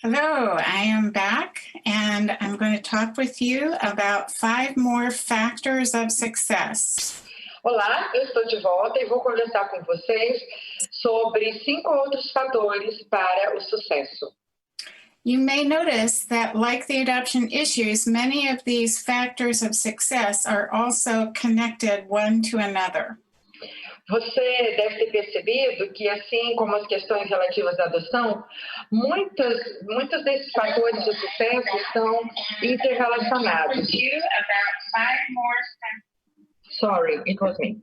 Hello, I am back and I'm going to talk with you about 5 more factors of success. Olá, eu estou de volta e vou conversar com vocês sobre 5 outros fatores para o sucesso. You may notice that, like the adoption issues, many of these factors of success are also connected one to another. Você deve ter percebido que, assim como as questões relativas à adoção, muitos desses fatores de sucesso estão interrelacionados. Sorry, it was me.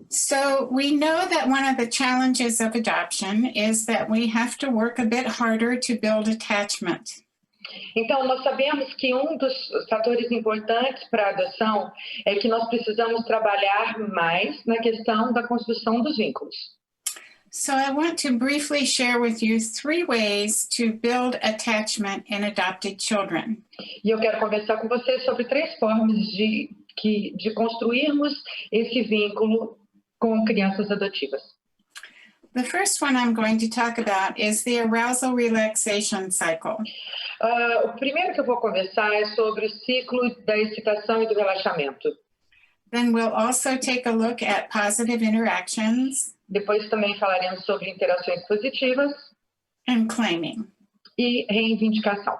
So we know that one of the challenges of adoption is that we have to work a bit harder to build attachment. Então, nós sabemos que dos fatores importantes para a adoção é que nós precisamos trabalhar mais na questão da construção dos vínculos. So I want to briefly share with you 3 ways to build attachment in adopted children. E eu quero conversar com vocês sobre 3 formas de construirmos esse vínculo com crianças adotivas. The first one I'm going to talk about is the arousal relaxation cycle. O primeiro que eu vou conversar é sobre o ciclo da excitação e do relaxamento. Then we'll also take a look at positive interactions. Depois também falaremos sobre interações positivas and claiming. E reivindicação.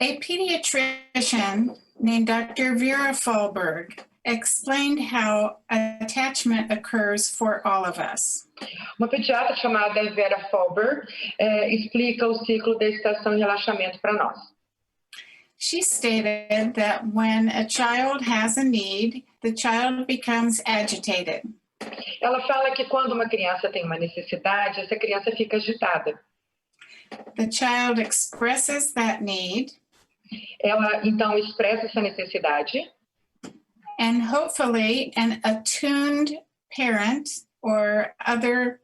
A pediatrician named Dr. Vera Fahlberg explained how attachment occurs for all of us. Uma pediatra chamada Vera Fahlberg explica o ciclo da excitação e relaxamento para nós. She stated that when a child has a need, the child becomes agitated. Ela fala que quando uma criança tem uma necessidade, essa criança fica agitada. The child expresses that need. Ela então expressa essa necessidade. And hopefully an attuned parent or other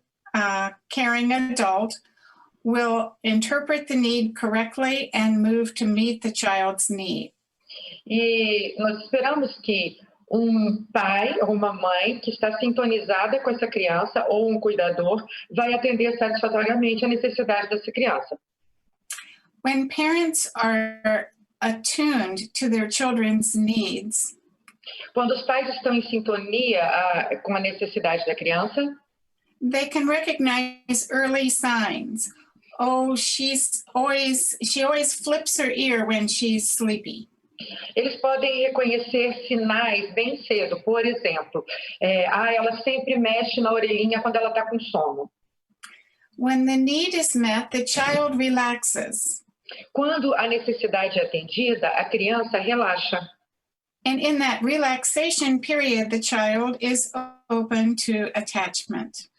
caring adult will interpret the need correctly and move to meet the child's need. E nós esperamos que pai ou uma mãe que está sintonizada com essa criança ou cuidador vai atender satisfatoriamente a necessidade dessa criança. When parents are attuned to their children's needs, quando os pais estão em sintonia com a necessidade da criança, they can recognize early signs. Oh, she always flips her ear when she's sleepy. Eles podem reconhecer sinais bem cedo. Por exemplo, ela sempre mexe na orelhinha quando ela está com sono. When the need is met, the child relaxes. Quando a necessidade é atendida, a criança relaxa. And in that relaxation period, the child is open to attachment.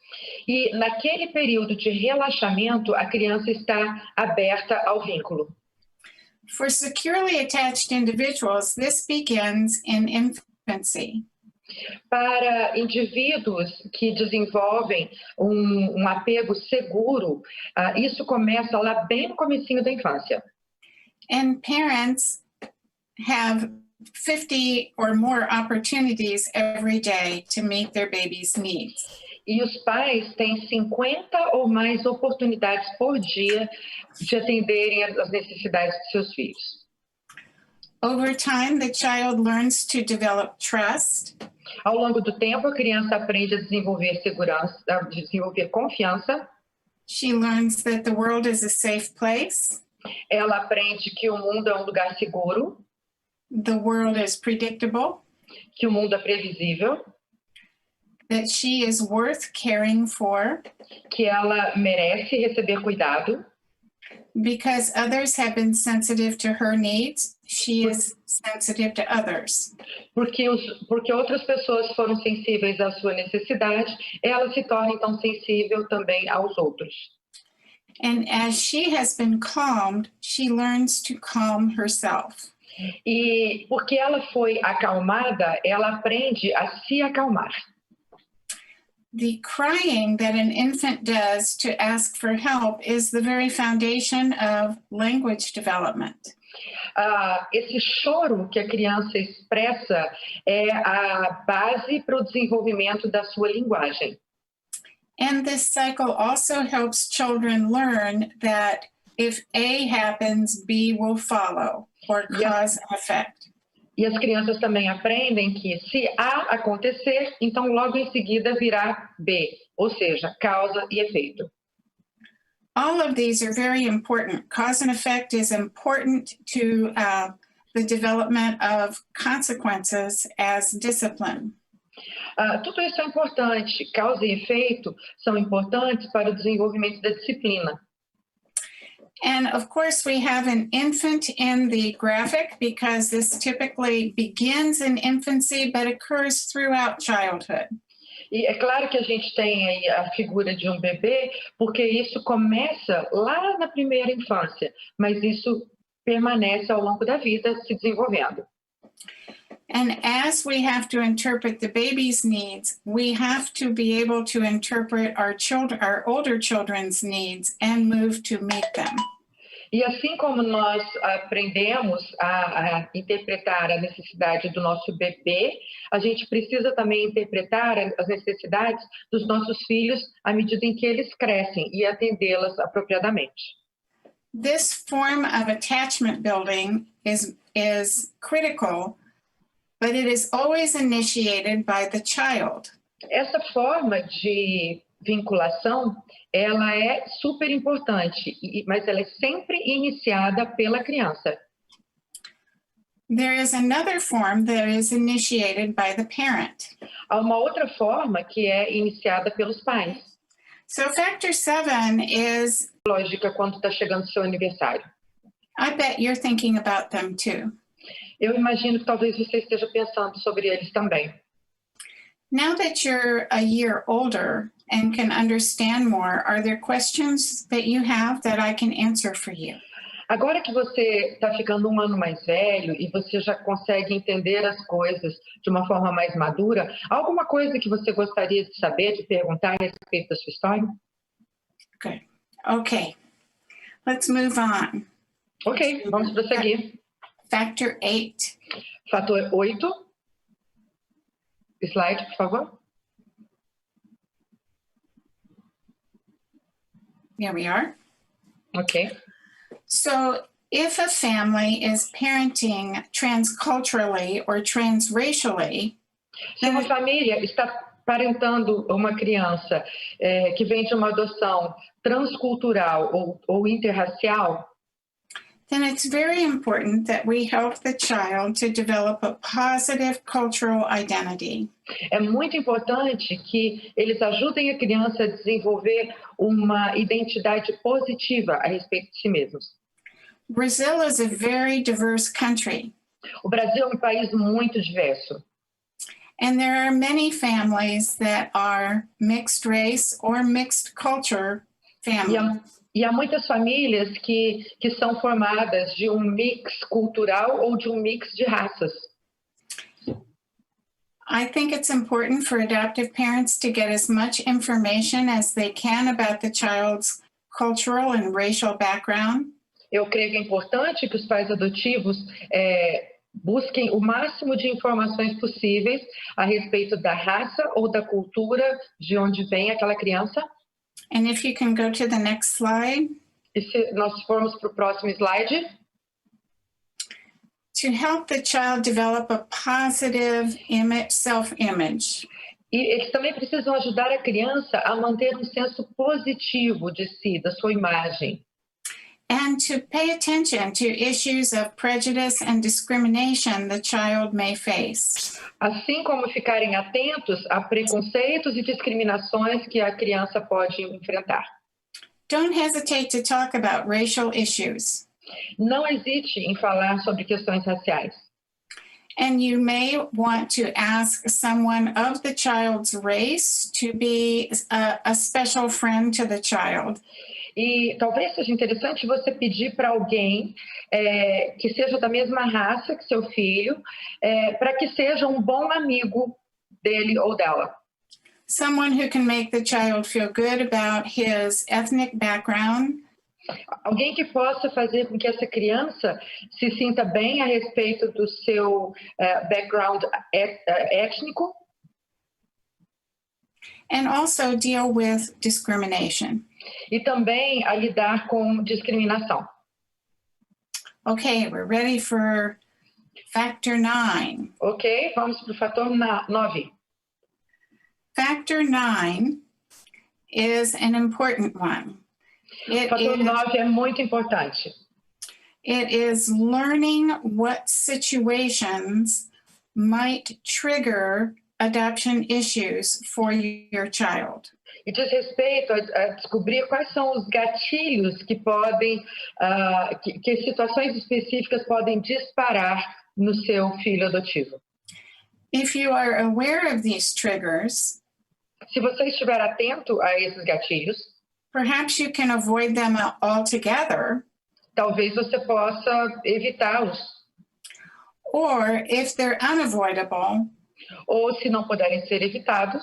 E naquele período de relaxamento, a criança está aberta ao vínculo. For securely attached individuals, this begins in infancy. Para indivíduos que desenvolvem apego seguro, isso começa lá bem no comecinho da infância. And parents have 50 or more opportunities every day to meet their baby's needs. E os pais têm 50 ou mais oportunidades por dia de atenderem às necessidades de seus filhos. Over time, the child learns to develop trust. Ao longo do tempo, a criança aprende a desenvolver segurança, a desenvolver confiança. She learns that the world is a safe place. Ela aprende que o mundo é lugar seguro. The world is predictable. Que o mundo é previsível. That she is worth caring for. Que ela merece receber cuidado. Because others have been sensitive to her needs, she is sensitive to others. Porque outras pessoas foram sensíveis à sua necessidade, ela se torna então sensível também aos outros. And as she has been calmed, she learns to calm herself. E porque ela foi acalmada, ela aprende a se acalmar. The crying that an infant does to ask for help is the very foundation of language development. Esse choro que a criança expressa é a base para o desenvolvimento da sua linguagem. And this cycle also helps children learn that if A happens, B will follow, or cause and effect. E as crianças também aprendem que se A acontecer, então logo em seguida virá B, ou seja, causa e efeito. All of these are very important. Cause and effect is important to the development of consequences as discipline. Tudo isso é importante. Causa e efeito são importantes para o desenvolvimento da disciplina. And of course, we have an infant in the graphic because this typically begins in infancy but occurs throughout childhood. E é claro que a gente tem aí a figura de um bebê, porque isso começa lá na primeira infância, mas isso permanece ao longo da vida se desenvolvendo. And as we have to interpret the baby's needs, we have to be able to interpret our older children's needs and move to meet them. E assim como nós aprendemos a interpretar a necessidade do nosso bebê, a gente precisa também interpretar as necessidades dos nossos filhos à medida em que eles crescem e atendê-las apropriadamente. This form of attachment building is critical, but it is always initiated by the child. Essa forma de vinculação, ela é super importante, mas ela é sempre iniciada pela criança. There is another form that is initiated by the parent. Há uma outra forma que é iniciada pelos pais. So factor 7 is... Lógica quando está chegando o seu aniversário. I bet you're thinking about them too. Eu imagino que talvez você esteja pensando sobre eles também. Now that you're a year older and can understand more, are there questions that you have that I can answer for you? Agora que você está ficando um ano mais velho e você já consegue entender as coisas de uma forma mais madura, alguma coisa que você gostaria de saber, de perguntar a respeito da sua história? Good. Okay. Let's move on. Ok, vamos prosseguir. Factor 8. Fator 8. Slide, por favor. Here we are. Ok. So if a family is parenting transculturally or transracially, Se uma família está parentando uma criança que vem de uma adoção transcultural ou interracial, then it's very important that we help the child to develop a positive cultural identity. é muito importante que eles ajudem a criança a desenvolver uma identidade positiva a respeito de si mesmos. Brazil is a very diverse country, O Brasil é um país muito diverso. and there are many families that are mixed race or mixed culture families. E há muitas famílias que são formadas de um mix cultural ou de um mix de raças. I think it's important for adoptive parents to get as much information as they can about the child's cultural and racial background. Eu creio que é importante que os pais adotivos busquem o máximo de informações possíveis a respeito da raça ou da cultura de onde vem aquela criança. And if you can go to the next slide. E se nós formos para o próximo slide. To help the child develop a positive self-image. E eles também precisam ajudar a criança a manter um senso positivo de si, da sua imagem. And to pay attention to issues of prejudice and discrimination the child may face. Assim como ficarem atentos a preconceitos e discriminações que a criança pode enfrentar. Don't hesitate to talk about racial issues. Não hesite em falar sobre questões raciais. And you may want to ask someone of the child's race to be a special friend to the child. E talvez seja interessante você pedir para alguém que seja da mesma raça que seu filho, para que seja um bom amigo dele ou dela. Someone who can make the child feel good about his ethnic background. Alguém que possa fazer com que essa criança se sinta bem a respeito do seu background étnico. and also deal with discrimination. E também a lidar com discriminação. Okay, we're ready for factor 9. Ok? Vamos para o fator 9. Factor 9 is an important one. O fator 9 é muito importante. It is learning what situations might trigger adoption issues for your child. E diz respeito a descobrir quais são os gatilhos que podem, que situações específicas podem disparar no seu filho adotivo. If you are aware of these triggers, se você estiver atento a esses gatilhos, perhaps you can avoid them altogether. Talvez você possa evitá-los. Or if they're unavoidable, ou se não puderem ser evitados,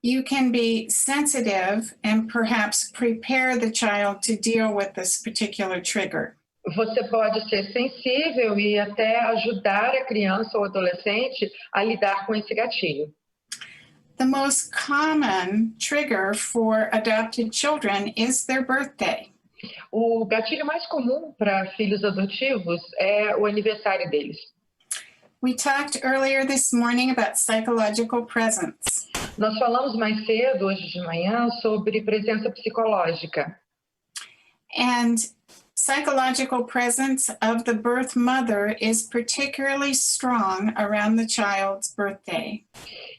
you can be sensitive and perhaps prepare the child to deal with this particular trigger. Você pode ser sensível e até ajudar a criança ou adolescente a lidar com esse gatilho. The most common trigger for adopted children is their birthday. O gatilho mais comum para filhos adotivos é o aniversário deles. We talked earlier this morning about psychological presence. Nós falamos mais cedo, hoje de manhã, sobre presença psicológica. And psychological presence of the birth mother is particularly strong around the child's birthday.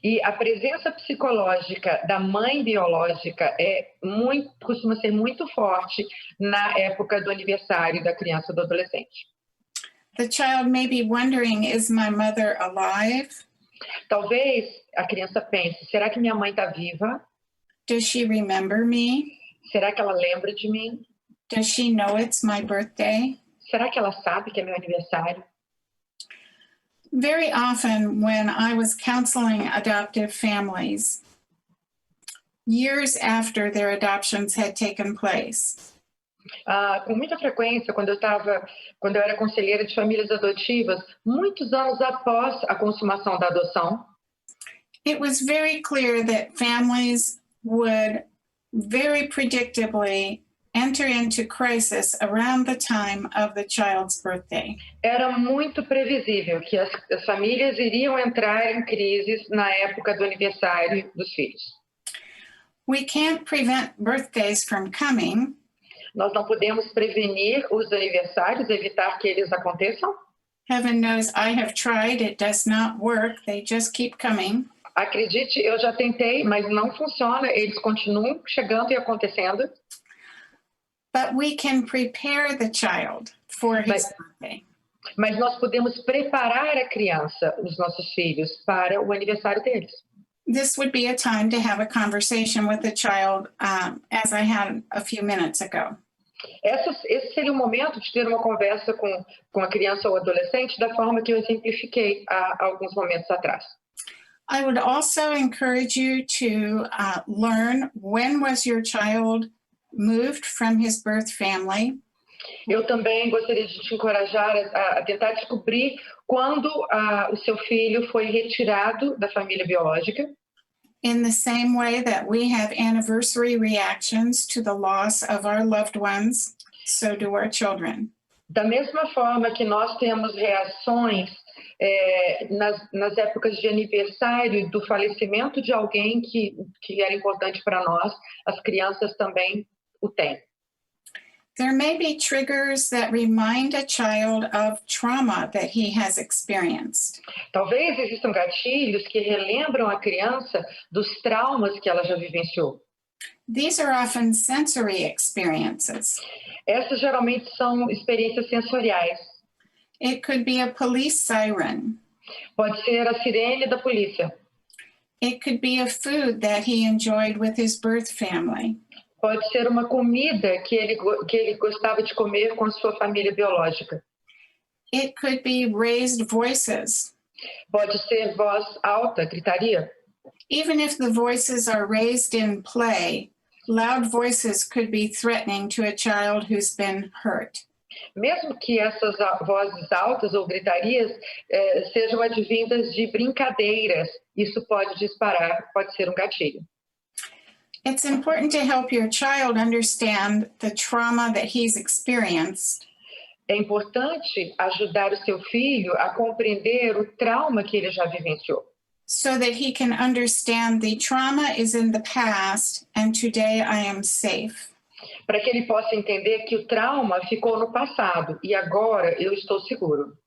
E a presença psicológica da mãe biológica costuma ser muito forte na época do aniversário da criança ou do adolescente. The child may be wondering, is my mother alive? Talvez a criança pense, será que minha mãe está viva? Does she remember me? Será que ela lembra de mim? Does she know it's my birthday? Será que ela sabe que é meu aniversário? Very often when I was counseling adoptive families, years after their adoptions had taken place, com muita frequência, quando eu era conselheira de famílias adotivas, muitos anos após a consumação da adoção, it was very clear that families would very predictably enter into crisis around the time of the child's birthday. Era muito previsível que as famílias iriam entrar em crises na época do aniversário dos filhos. We can't prevent birthdays from coming. Nós não podemos prevenir os aniversários, evitar que eles aconteçam. Heaven knows I have tried, it does not work, they just keep coming. Acredite, eu já tentei, mas não funciona, eles continuam chegando e acontecendo. But we can prepare the child for his birthday. Mas nós podemos preparar a criança, os nossos filhos, para o aniversário deles. This would be a time to have a conversation with the child, as I had a few minutes ago. Esse seria o momento de ter uma conversa com a criança ou adolescente da forma que eu exemplifiquei há alguns momentos atrás. I would also encourage you to learn when was your child moved from his birth family. Eu também gostaria de te encorajar a tentar descobrir quando o seu filho foi retirado da família biológica. In the same way that we have anniversary reactions to the loss of our loved ones, so do our children. Da mesma forma que nós temos reações nas épocas de aniversário do falecimento de alguém que era importante para nós, as crianças também o têm. There may be triggers that remind a child of trauma that he has experienced. Talvez existam gatilhos que relembram a criança dos traumas que ela já vivenciou. These are often sensory experiences. Essas geralmente são experiências sensoriais. It could be a police siren. Pode ser a sirene da polícia. It could be a food that he enjoyed with his birth family. Pode ser uma comida que ele gostava de comer com a sua família biológica. It could be raised voices. Pode ser voz alta, gritaria. Even if the voices are raised in play, loud voices could be threatening to a child who's been hurt. Mesmo que essas vozes altas ou gritarias sejam advindas de brincadeiras, isso pode disparar, pode ser um gatilho. It's important to help your child understand the trauma that he's experienced. É importante ajudar o seu filho a compreender o trauma que ele já vivenciou, So that he can understand the trauma is in the past and today I am safe. para que ele possa entender que o trauma ficou no passado e agora eu estou seguro.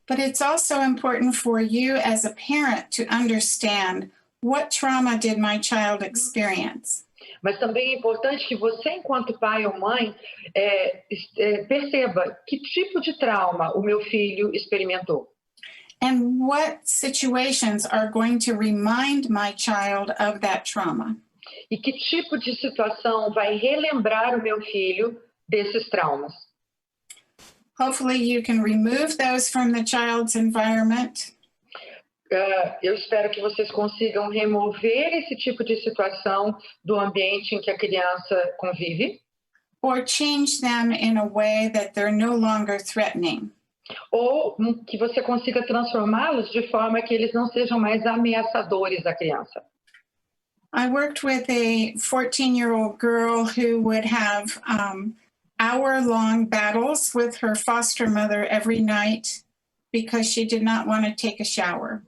But it's also important for you as a parent to understand what trauma did my child experience. Mas também é importante que você, enquanto pai ou mãe, perceba que tipo de trauma o meu filho experimentou. And what situations are going to remind my child of that trauma. E que tipo de situação vai relembrar o meu filho desses traumas. Hopefully you can remove those from the child's environment. Eu espero que vocês consigam remover esse tipo de situação do ambiente em que a criança convive. Or change them in a way that they're no longer threatening. Ou que você consiga transformá-los de forma que eles não sejam mais ameaçadores à criança. I worked with a 14-year-old girl who would have hour-long battles with her foster mother every night because she did not want to take a shower.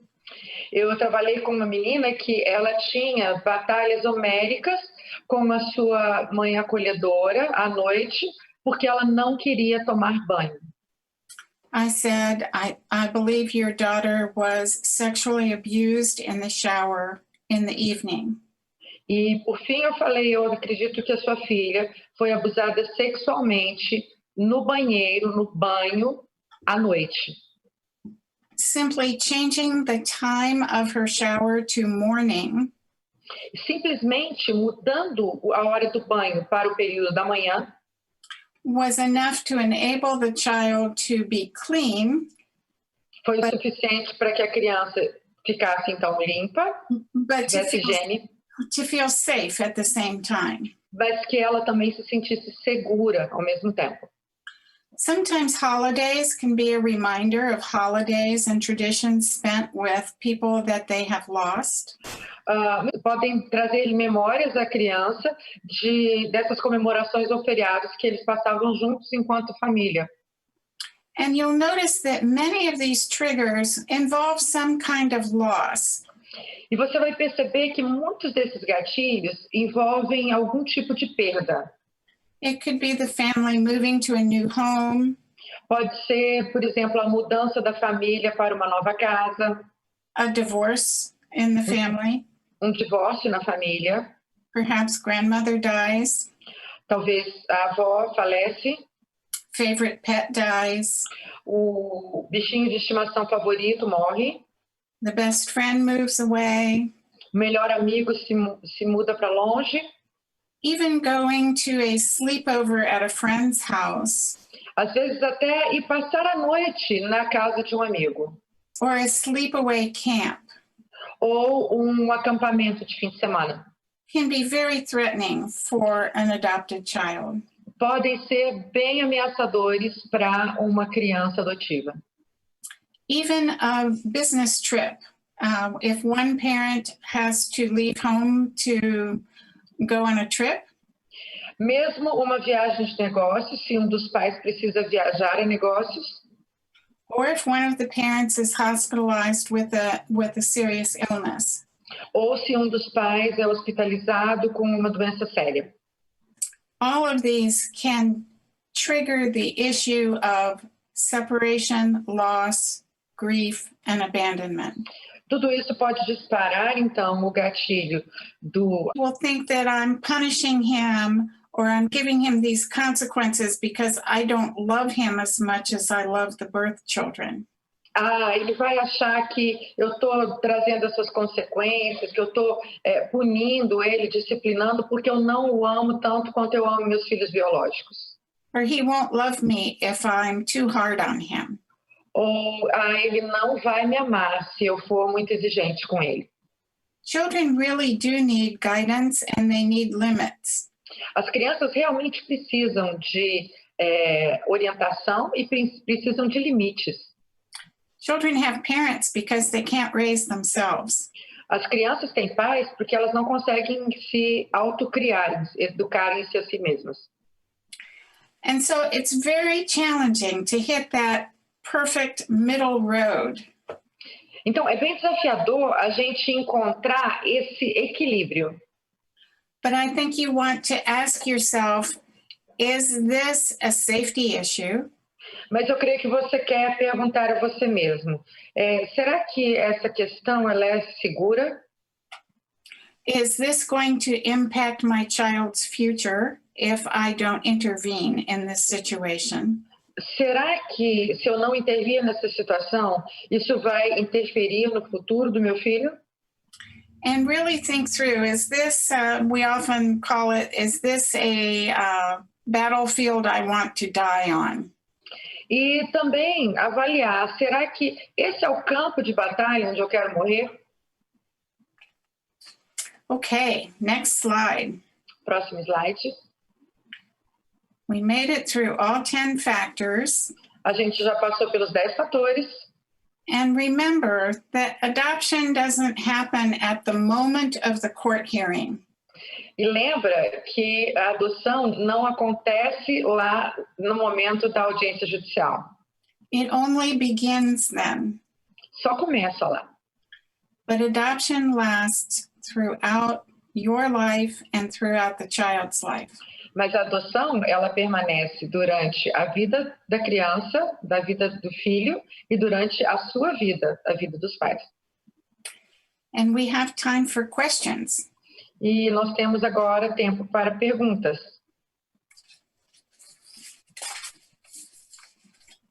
Eu trabalhei com uma menina que ela tinha batalhas homéricas com a sua mãe acolhedora à noite porque ela não queria tomar banho. I said, I believe your daughter was sexually abused in the shower in the evening. E, por fim, eu falei, eu acredito que a sua filha foi abusada sexualmente no banheiro, no banho, à noite. Simply changing the time of her shower to morning Simplesmente mudando a hora do banho para o período da manhã was enough to enable the child to be clean, foi o suficiente para que a criança ficasse, então, limpa, but tivesse higiene, to feel safe at the same time. mas que ela também se sentisse segura ao mesmo tempo. Sometimes holidays can be a reminder of holidays and traditions spent with people that they have lost. Podem trazer memórias à criança dessas comemorações ou feriados que eles passavam juntos enquanto família. And you'll notice that many of these triggers involve some kind of loss. E você vai perceber que muitos desses gatilhos envolvem algum tipo de perda. It could be the family moving to a new home, Pode ser, por exemplo, a mudança da família para uma nova casa, a divorce in the family, divórcio na família, perhaps grandmother dies, talvez a avó falece, favorite pet dies, o bichinho de estimação favorito morre, the best friend moves away, o melhor amigo se muda para longe, even going to a sleepover at a friend's house, às vezes até ir passar a noite na casa de um amigo, or a sleepaway camp ou um acampamento de fim de semana. can be very threatening for an adopted child. Podem ser bem ameaçadores para uma criança adotiva. Even a business trip, if one parent has to leave home to go on a trip, Mesmo uma viagem de negócios, se um dos pais precisa viajar a negócios, or if one of the parents is hospitalized with a serious illness. ou se um dos pais é hospitalizado com uma doença séria. All of these can trigger the issue of separation, loss, grief, and abandonment. Tudo isso pode disparar, então, o gatilho do People think that I'm punishing him or I'm giving him these consequences because I don't love him as much as I love the birth children. ele vai achar que eu estou trazendo essas consequências, que eu estou punindo ele, disciplinando, porque eu não o amo tanto quanto eu amo meus filhos biológicos. Or he won't love me if I'm too hard on him. Ou ele não vai me amar se eu for muito exigente com ele. Children really do need guidance and they need limits. As crianças realmente precisam de orientação e precisam de limites. Children have parents because they can't raise themselves. As crianças têm pais porque elas não conseguem se autocriar, educarem-se a si mesmas. And so it's very challenging to hit that perfect middle road. Então, é bem desafiador a gente encontrar esse equilíbrio. But I think you want to ask yourself, is this a safety issue? Mas eu creio que você quer perguntar a você mesmo, será que essa questão ela é segura? Is this going to impact my child's future if I don't intervene in this situation? Será que se eu não intervir nessa situação, isso vai interferir no futuro do meu filho? And really think through, is this, we often call it, is this a battlefield I want to die on? E também avaliar, será que esse é o campo de batalha onde eu quero morrer? Okay, next slide. Próximo slide. We made it through all 10 factors. A gente já passou pelos 10 fatores. And remember that adoption doesn't happen at the moment of the court hearing. E lembra que a adoção não acontece lá no momento da audiência judicial. It only begins then. Só começa lá. But adoption lasts throughout your life and throughout the child's life. Mas a adoção, ela permanece durante a vida da criança, da vida do filho e durante a sua vida, a vida dos pais. And we have time for questions. E nós temos agora tempo para perguntas.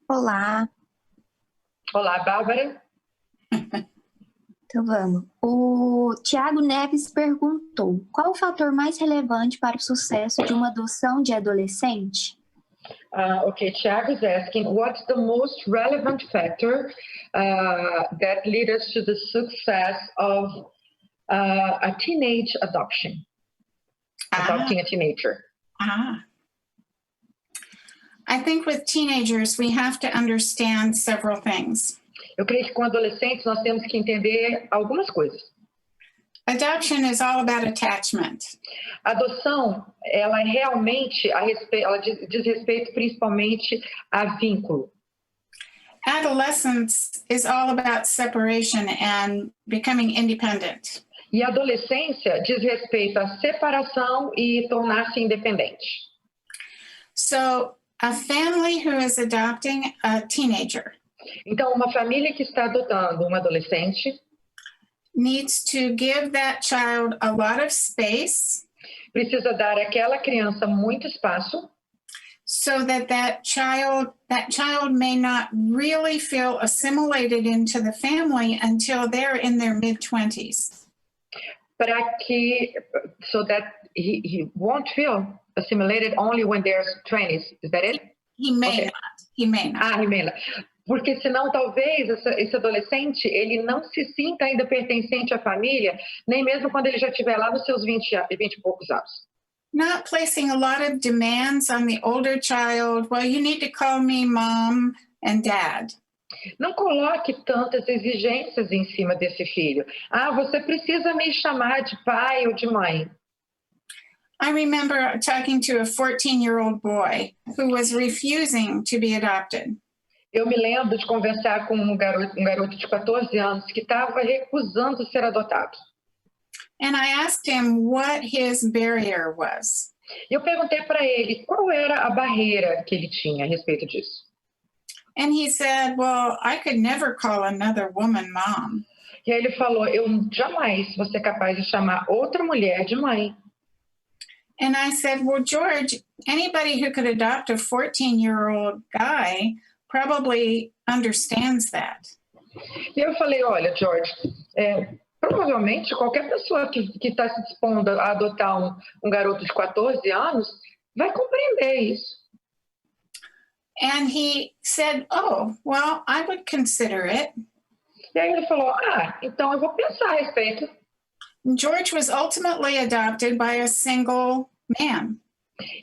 Olá, Olá, Bárbara. então vamos. O Tiago Neves perguntou: qual o fator mais relevante para o sucesso de uma adoção de adolescente? Okay, Thiago is asking, what's the most relevant factor that leads us to the success of a teenage adoption? Adopting a teenager. I think with teenagers, we have to understand several things. Eu creio que com adolescentes nós temos que entender algumas coisas. Adoption is all about attachment. A adoção, ela realmente ela diz respeito principalmente a vínculo. Adolescence is all about separation and becoming independent. E a adolescência diz respeito à separação e tornar-se independente. So a family who is adopting a teenager Então, uma família que está adotando um adolescente needs to give that child a lot of space precisa dar àquela criança muito espaço so that child may not really feel assimilated into the family until they're in their mid-20s. para que so that he won't feel assimilated only when they're 20s. Is that it? He may Okay. not. He may not. He may not. Porque senão talvez esse adolescente ele não se sinta ainda pertencente à família, nem mesmo quando ele já estiver lá nos seus 20 e poucos anos. Not placing a lot of demands on the older child. Well, you need to call me mom and dad. Não coloque tantas exigências em cima desse filho. Você precisa me chamar de pai ou de mãe. I remember talking to a 14-year-old boy who was refusing to be adopted. Eu me lembro de conversar com um garoto de 14 anos que estava recusando ser adotado. And I asked him what his barrier was. Eu perguntei para ele qual era a barreira que ele tinha a respeito disso. And he said, well, I could never call another woman mom. E aí ele falou, eu jamais vou ser capaz de chamar outra mulher de mãe. And I said, well, George, anybody who could adopt a 14-year-old guy probably understands that. E eu falei, olha, George, provavelmente qualquer pessoa que está se dispondo a adotar um garoto de 14 anos vai compreender isso. And he said, oh, well, I would consider it. E aí ele falou, então eu vou pensar a respeito. George was ultimately adopted by a single man.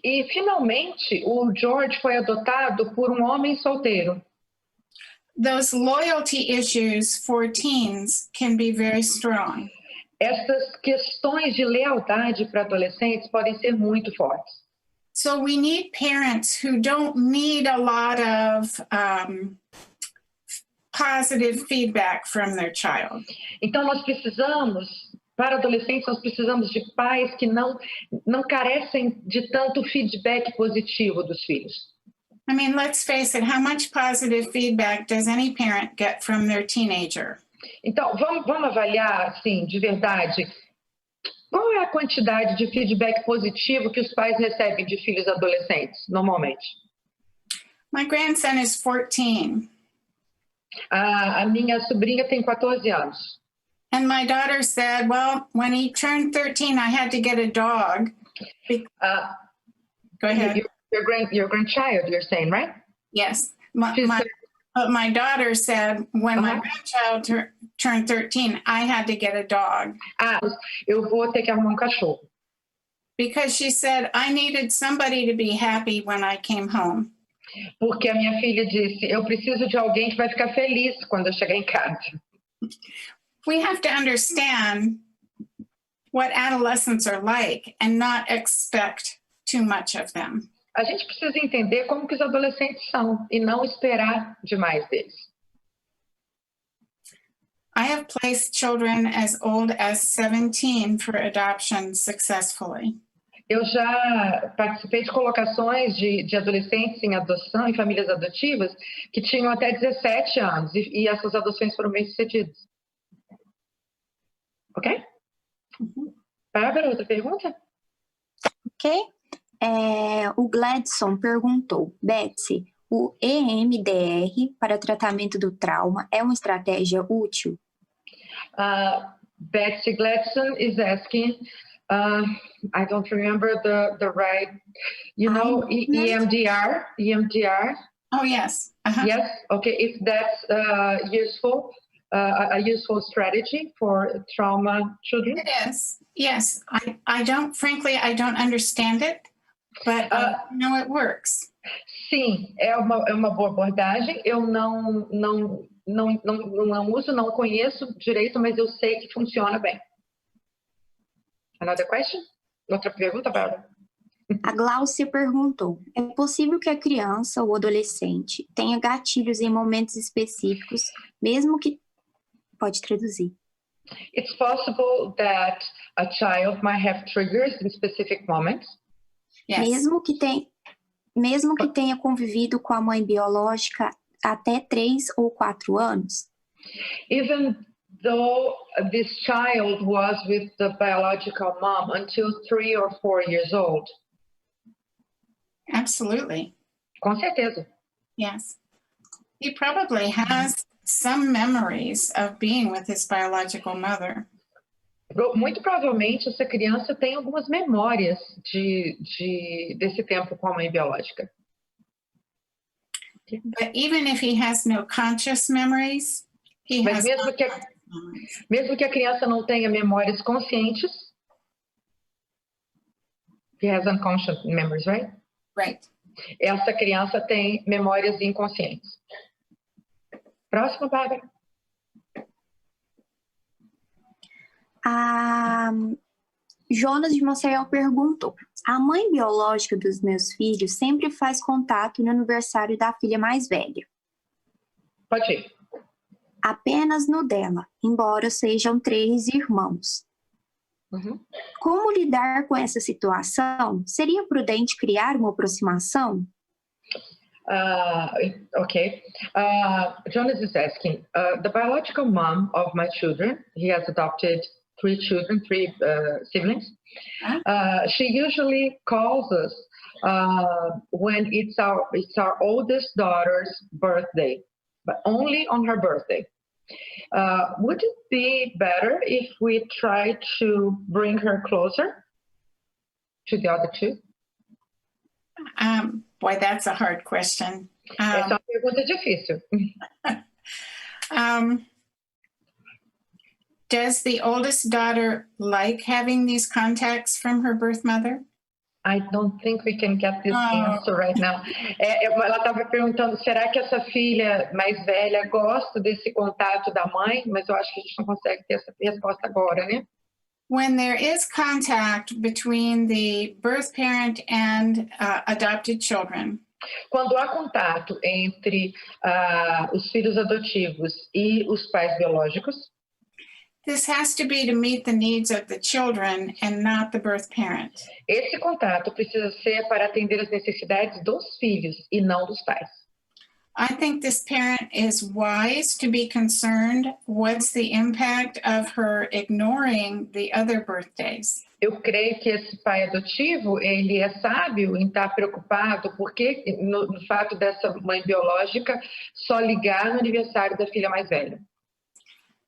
E, finalmente, o George foi adotado por um homem solteiro. Those loyalty issues for teens can be very strong. Essas questões de lealdade para adolescentes podem ser muito fortes. So we need parents who don't need a lot of positive feedback from their child. Então, para adolescentes, nós precisamos de pais que não carecem de tanto feedback positivo dos filhos. I mean, let's face it, how much positive feedback does any parent get from their teenager? Então, vamos avaliar, assim, de verdade, qual é a quantidade de feedback positivo que os pais recebem de filhos adolescentes, normalmente? My grandson is 14. A minha sobrinha tem 14 anos. And my daughter said, well, when he turned 13, I had to get a dog. Go ahead. Your grandchild, you're saying, right? Yes. My daughter said, when my grandchild turned 13, I had to get a dog. Eu vou ter que arrumar cachorro. Because she said, I needed somebody to be happy when I came home. Porque a minha filha disse, eu preciso de alguém que vai ficar feliz quando eu chegar em casa. We have to understand what adolescents are like and not expect too much of them. A gente precisa entender como que os adolescentes são e não esperar demais deles. I have placed children as old as 17 for adoption successfully. Eu já participei de colocações de adolescentes em adoção, em famílias adotivas, que tinham até 17 anos, e essas adoções foram bem-sucedidas. Ok? Bárbara, outra pergunta? Ok. O Gladson perguntou, Betsy, o EMDR para tratamento do trauma é uma estratégia útil? Betsy Gladson is asking, I don't remember the right, know, EMDR? Oh, yes. Yes, okay, if that's useful, a useful strategy for trauma children? It is, yes. I don't understand it, but I know it works. Sim, é uma boa abordagem. Eu não uso, não conheço direito, mas eu sei que funciona bem. Another question? Outra pergunta, Bárbara? A Glaucia perguntou, é possível que a criança ou adolescente tenha gatilhos em momentos específicos, mesmo que... Pode traduzir. It's possible that a child might have triggers in specific moments. Yes. Mesmo que tenha convivido com a mãe biológica até 3 ou 4 anos. Even though this child was with the biological mom until 3 or 4 years old. Absolutely. Com certeza. Yes. He probably has some memories of being with his biological mother. Muito provavelmente essa criança tem algumas memórias desse tempo com a mãe biológica. But even if he has no conscious memories, he Mas has mesmo que a criança não tenha memórias conscientes, he has unconscious memories, right? Right. Essa criança tem memórias inconscientes. Próxima, Bárbara. A Jonas de Maceió perguntou, a mãe biológica dos meus filhos sempre faz contato no aniversário da filha mais velha. Pode ir. Apenas no dela, embora sejam 3 irmãos. Como lidar com essa situação? Seria prudente criar uma aproximação? Okay. Jonas is asking, the biological mom of my children, he has adopted 3 children, 3 siblings. She usually calls us when it's our oldest daughter's birthday, but only on her birthday. Would it be better if we try to bring her closer to the other 2? Boy, that's a hard question. Essa é uma pergunta difícil. Does the oldest daughter like having these contacts from her birth mother? I don't think we can get this answer right now. Ela estava perguntando, será que essa filha mais velha gosta desse contato da mãe? Mas eu acho que a gente não consegue ter essa resposta agora, né? When there is contact between the birth parent and adopted children, quando há contato entre os filhos adotivos e os pais biológicos, this has to be to meet the needs of the children and not the birth parent. Esse contato precisa ser para atender as necessidades dos filhos e não dos pais. I think this parent is wise to be concerned. What's the impact of her ignoring the other birthdays? Eu creio que esse pai adotivo, ele é sábio em estar preocupado porque no fato dessa mãe biológica só ligar no aniversário da filha mais velha.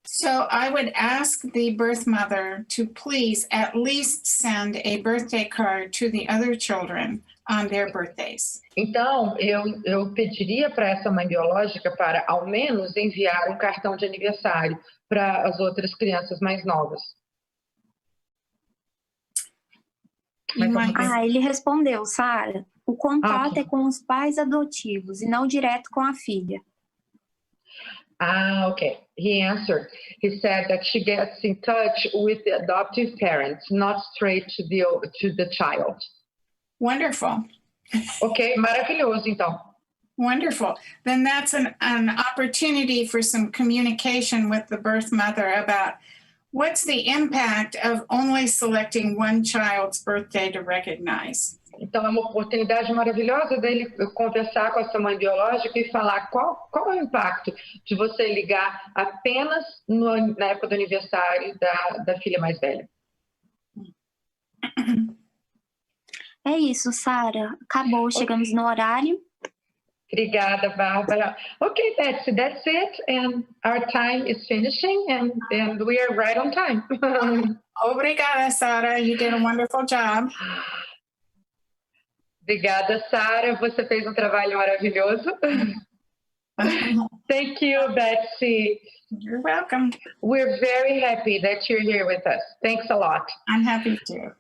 So I would ask the birth mother to please at least send a birthday card to the other children on their birthdays. Então, eu pediria para essa mãe biológica para, ao menos, enviar um cartão de aniversário para as outras crianças mais novas. Ele respondeu, Sara. O contato é com os pais adotivos e não direto com a filha. Okay. He answered. He said that she gets in touch with the adoptive parents, not straight to the child. Wonderful. Ok, maravilhoso, então. Wonderful. Then that's an opportunity for some communication with the birth mother about what's the impact of only selecting one child's birthday to recognize. Então, é uma oportunidade maravilhosa dele conversar com essa mãe biológica e falar qual é o impacto de você ligar apenas na época do aniversário da filha mais velha. É isso, Sara. Acabou, chegamos no horário. Obrigada, Bárbara. Okay, Betsy, that's it. And our time is finishing and we are right on time. Obrigada, Sara. You did a wonderful job. Obrigada, Sara. Você fez um trabalho maravilhoso. Thank you, Betsy. You're welcome. We're very happy that you're here with us. Thanks a lot. I'm happy to.